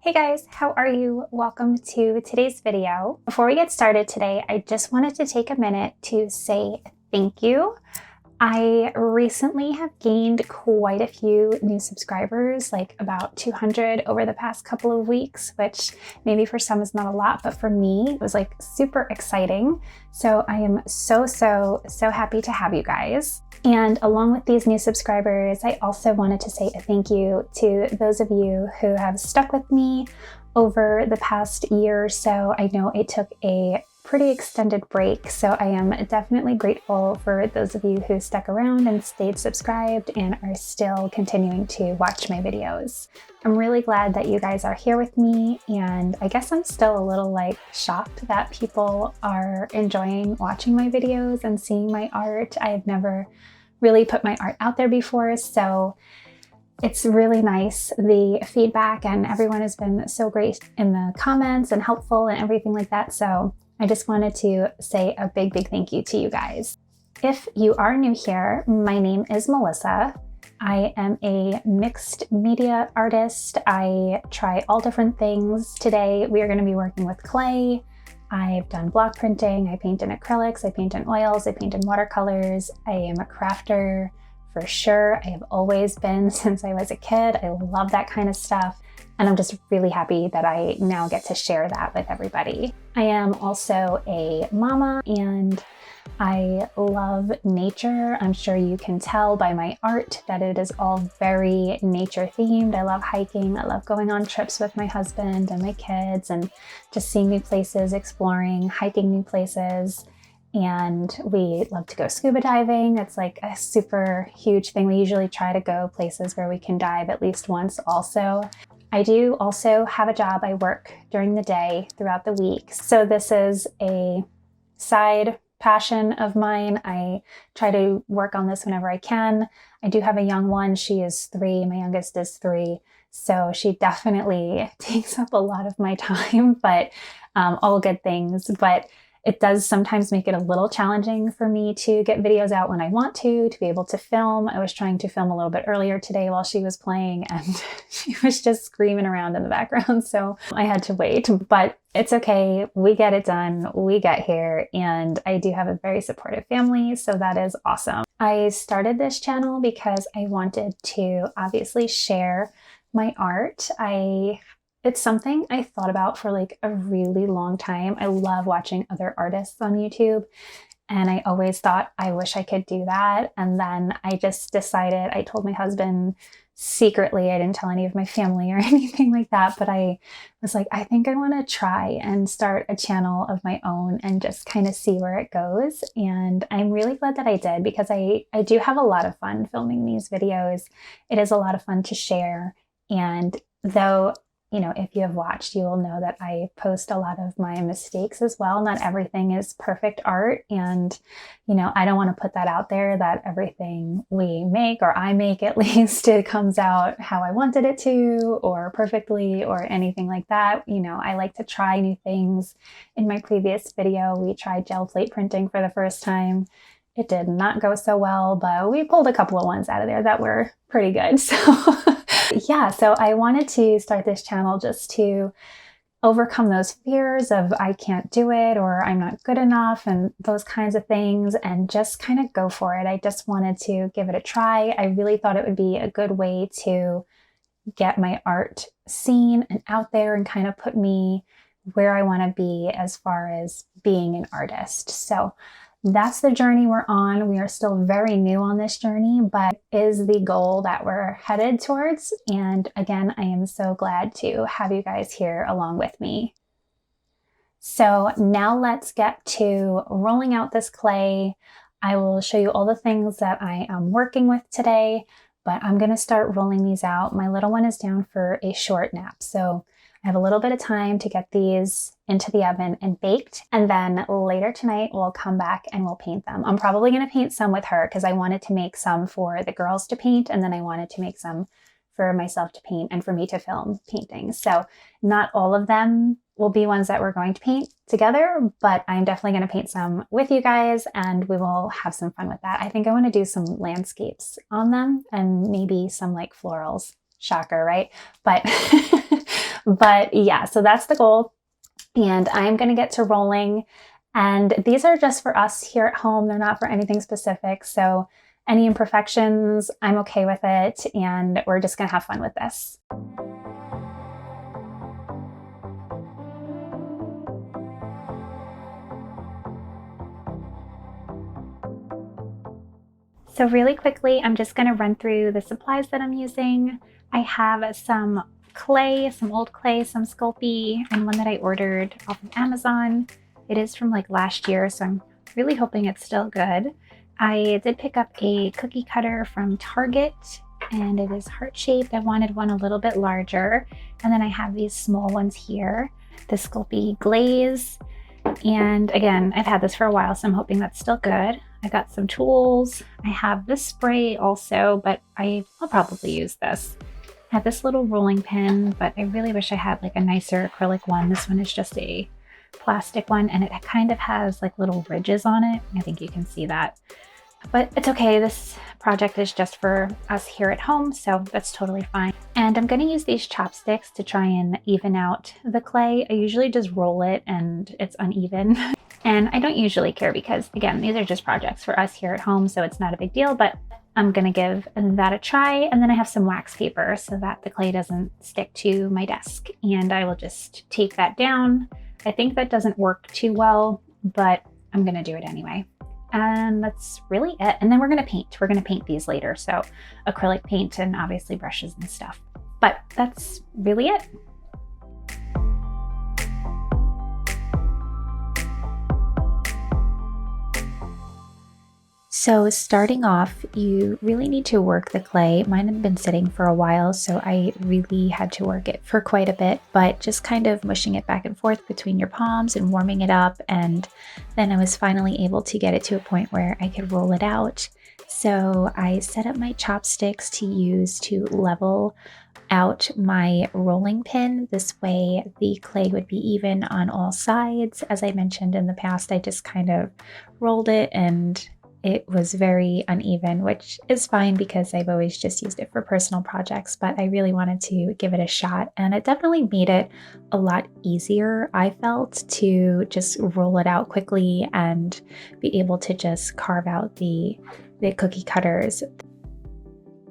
Hey guys, how are you? Welcome to today's video. Before we get started today, I just wanted to take a minute to say thank you. I recently have gained quite a few new subscribers, like about 200 over the past couple of weeks, which maybe for some is not a lot, but for me, it was like super exciting. So I am so happy to have you guys. And along with these new subscribers, I also wanted to say a thank you to those of you who have stuck with me over the past year or so. I know it took a pretty extended break, so I am definitely grateful for those of you who stuck around and stayed subscribed and are still continuing to watch my videos. I'm really glad that you guys are here with me, and I guess I'm still a little shocked that people are enjoying watching my videos and seeing my art. I have never really put my art out there before, so it's really nice, the feedback, and everyone has been so great in the comments and helpful and everything like that. So I just wanted to say a big thank you to you guys. If you are new here, my name is Melissa. I am a mixed media artist. I try all different things. Today we are going to be working with clay. I've done block printing, I paint in acrylics, I paint in oils, I paint in watercolors. I am a crafter for sure. I have always been since I was a kid. I love that kind of stuff. And I'm just really happy that I now get to share that with everybody. I am also a mama and I love nature. I'm sure you can tell by my art that it is all very nature themed. I love hiking. I love going on trips with my husband and my kids and just seeing new places, exploring, hiking new places. And we love to go scuba diving. It's like a super huge thing. We usually try to go places where we can dive at least once also. I do also have a job. I work during the day throughout the week. So this is a side passion of mine. I try to work on this whenever I can. I do have a young one. She is 3. My youngest is 3. So she definitely takes up a lot of my time, but all good things. But it does sometimes make it a little challenging for me to get videos out when I want to be able to film. I was trying to film a little bit earlier today while she was playing and she was just screaming around in the background. So I had to wait, but it's okay. We get it done. We get here, and I do have a very supportive family. So that is awesome. I started this channel because I wanted to obviously share my art. It's something I thought about for like a really long time. I love watching other artists on YouTube, and I always thought, I wish I could do that. And then I just decided, I told my husband secretly, I didn't tell any of my family or anything like that, but I was like, I think I want to try and start a channel of my own and just kind of see where it goes. And I'm really glad that I did, because I do have a lot of fun filming these videos. It is a lot of fun to share. And though, you know, if you have watched, you will know that I post a lot of my mistakes as well. Not everything is perfect art. And, you know, I don't want to put that out there that everything we make, or I make at least, it comes out how I wanted it to, or perfectly, or anything like that. You know, I like to try new things. In my previous video, we tried gel plate printing for the first time. It did not go so well, but we pulled a couple of ones out of there that were pretty good. So yeah, so I wanted to start this channel just to overcome those fears of I can't do it, or I'm not good enough, and those kinds of things, and just kind of go for it. I just wanted to give it a try. I really thought it would be a good way to get my art seen and out there and kind of put me where I want to be as far as being an artist. So that's the journey we're on. We are still very new on this journey, but is the goal that we're headed towards. And again, I am so glad to have you guys here along with me. So now let's get to rolling out this clay. I will show you all the things that I am working with today, but I'm going to start rolling these out. My little one is down for a short nap, so I have a little bit of time to get these into the oven and baked, and then later tonight we'll come back and we'll paint them. I'm probably going to paint some with her because I wanted to make some for the girls to paint, and then I wanted to make some for myself to paint and for me to film paintings. So not all of them will be ones that we're going to paint together, but I'm definitely going to paint some with you guys and we will have some fun with that. I think I want to do some landscapes on them and maybe some like florals. Shocker, right? But But yeah, so that's the goal. And I'm going to get to rolling. And these are just for us here at home. They're not for anything specific. So any imperfections, I'm okay with it. And we're just going to have fun with this. So really quickly, I'm just going to run through the supplies that I'm using. I have some clay, some old clay, some Sculpey, and one that I ordered off of Amazon. It is from like last year, so I'm really hoping it's still good. I did pick up a cookie cutter from Target, and it is heart-shaped. I wanted one a little bit larger. And then I have these small ones here, the Sculpey glaze. And again, I've had this for a while, so I'm hoping that's still good. I got some tools. I have this spray also, but I'll probably use this. I have this little rolling pin, but I really wish I had like a nicer acrylic one. This one is just a plastic one, and it kind of has like little ridges on it. I think you can see that. But it's okay, this project is just for us here at home, so that's totally fine. And I'm gonna use these chopsticks to try and even out the clay. I usually just roll it and it's uneven. And I don't usually care because, again, these are just projects for us here at home, so it's not a big deal, but I'm gonna give that a try. And then I have some wax paper so that the clay doesn't stick to my desk. And I will just tape that down. I think that doesn't work too well, but I'm gonna do it anyway. And that's really it. And then we're gonna paint. We're gonna paint these later. So acrylic paint and obviously brushes and stuff. But that's really it. So starting off, you really need to work the clay. Mine had been sitting for a while, so I really had to work it for quite a bit, but just kind of mushing it back and forth between your palms and warming it up. And then I was finally able to get it to a point where I could roll it out. So I set up my chopsticks to use to level out my rolling pin. This way the clay would be even on all sides. As I mentioned in the past, I just kind of rolled it and it was very uneven, which is fine because I've always just used it for personal projects, but I really wanted to give it a shot, and it definitely made it a lot easier, I felt, to just roll it out quickly and be able to just carve out the cookie cutters.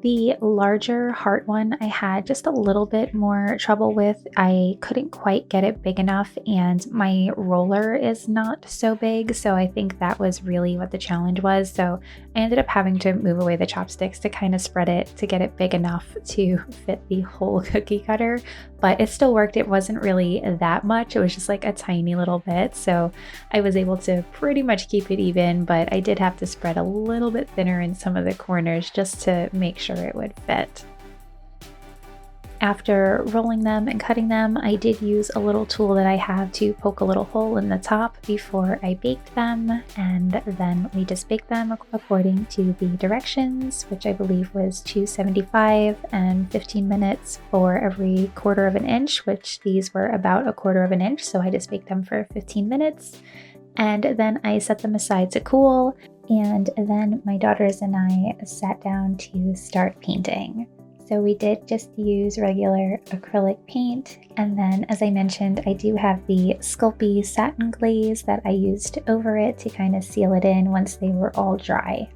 The larger heart one I had just a little bit more trouble with. I couldn't quite get it big enough, and my roller is not so big, so I think that was really what the challenge was. So I ended up having to move away the chopsticks to kind of spread it to get it big enough to fit the whole cookie cutter, but it still worked. It wasn't really that much. It was just like a tiny little bit, so I was able to pretty much keep it even, but I did have to spread a little bit thinner in some of the corners just to make sure it would fit. After rolling them and cutting them, I did use a little tool that I have to poke a little hole in the top before I baked them, and then we just baked them according to the directions, which I believe was 275 and 15 minutes for every 1/4 of an inch, which these were about 1/4 of an inch, so I just baked them for 15 minutes. And then I set them aside to cool, and then my daughters and I sat down to start painting. So we did just use regular acrylic paint, and then, as I mentioned, I do have the Sculpey satin glaze that I used over it to kind of seal it in once they were all dry.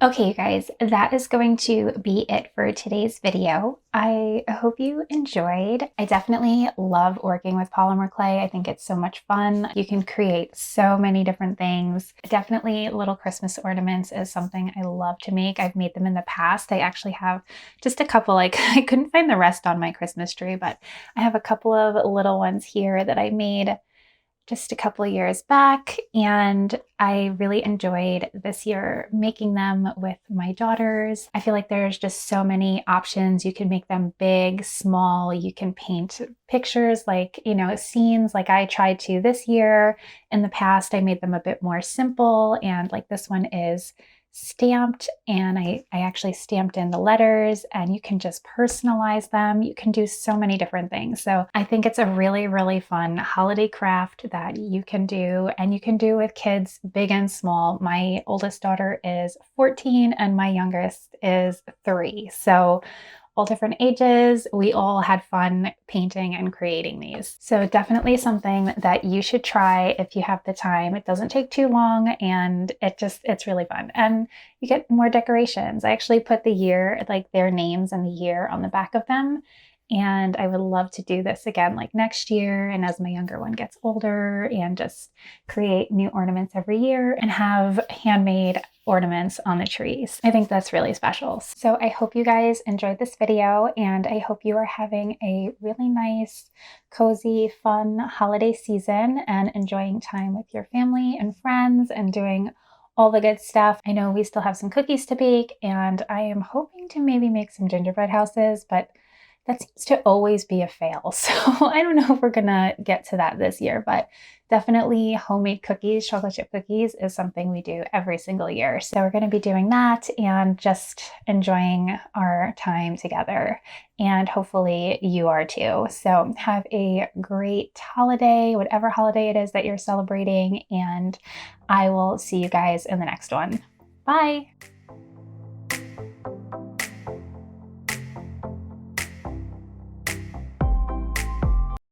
Okay, you guys, that is going to be it for today's video. I hope you enjoyed. I definitely love working with polymer clay. I think it's so much fun. You can create so many different things. Definitely little Christmas ornaments is something I love to make. I've made them in the past. I actually have just a couple, like I couldn't find the rest on my Christmas tree, but I have a couple of little ones here that I made just a couple of years back, and I really enjoyed this year making them with my daughters. I feel like there's just so many options. You can make them big, small, you can paint pictures like, scenes like I tried to this year. In the past, I made them a bit more simple, and like this one is stamped, and I actually stamped in the letters, and you can just personalize them. You can do so many different things. So I think it's a really, really fun holiday craft that you can do, and you can do with kids big and small. My oldest daughter is 14 and my youngest is 3. So all different ages. We all had fun painting and creating these. So definitely something that you should try if you have the time. It doesn't take too long, and it's really fun. And you get more decorations. I actually put the year, like their names and the year on the back of them. And I would love to do this again like next year, and as my younger one gets older, and just create new ornaments every year and have handmade ornaments on the trees. I think that's really special. So I hope you guys enjoyed this video, and I hope you are having a really nice, cozy, fun holiday season and enjoying time with your family and friends and doing all the good stuff. I know we still have some cookies to bake, and I am hoping to maybe make some gingerbread houses, but that seems to always be a fail. So I don't know if we're gonna get to that this year, but definitely homemade cookies, chocolate chip cookies is something we do every single year. So we're gonna be doing that and just enjoying our time together. And hopefully you are too. So have a great holiday, whatever holiday it is that you're celebrating, and I will see you guys in the next one. Bye.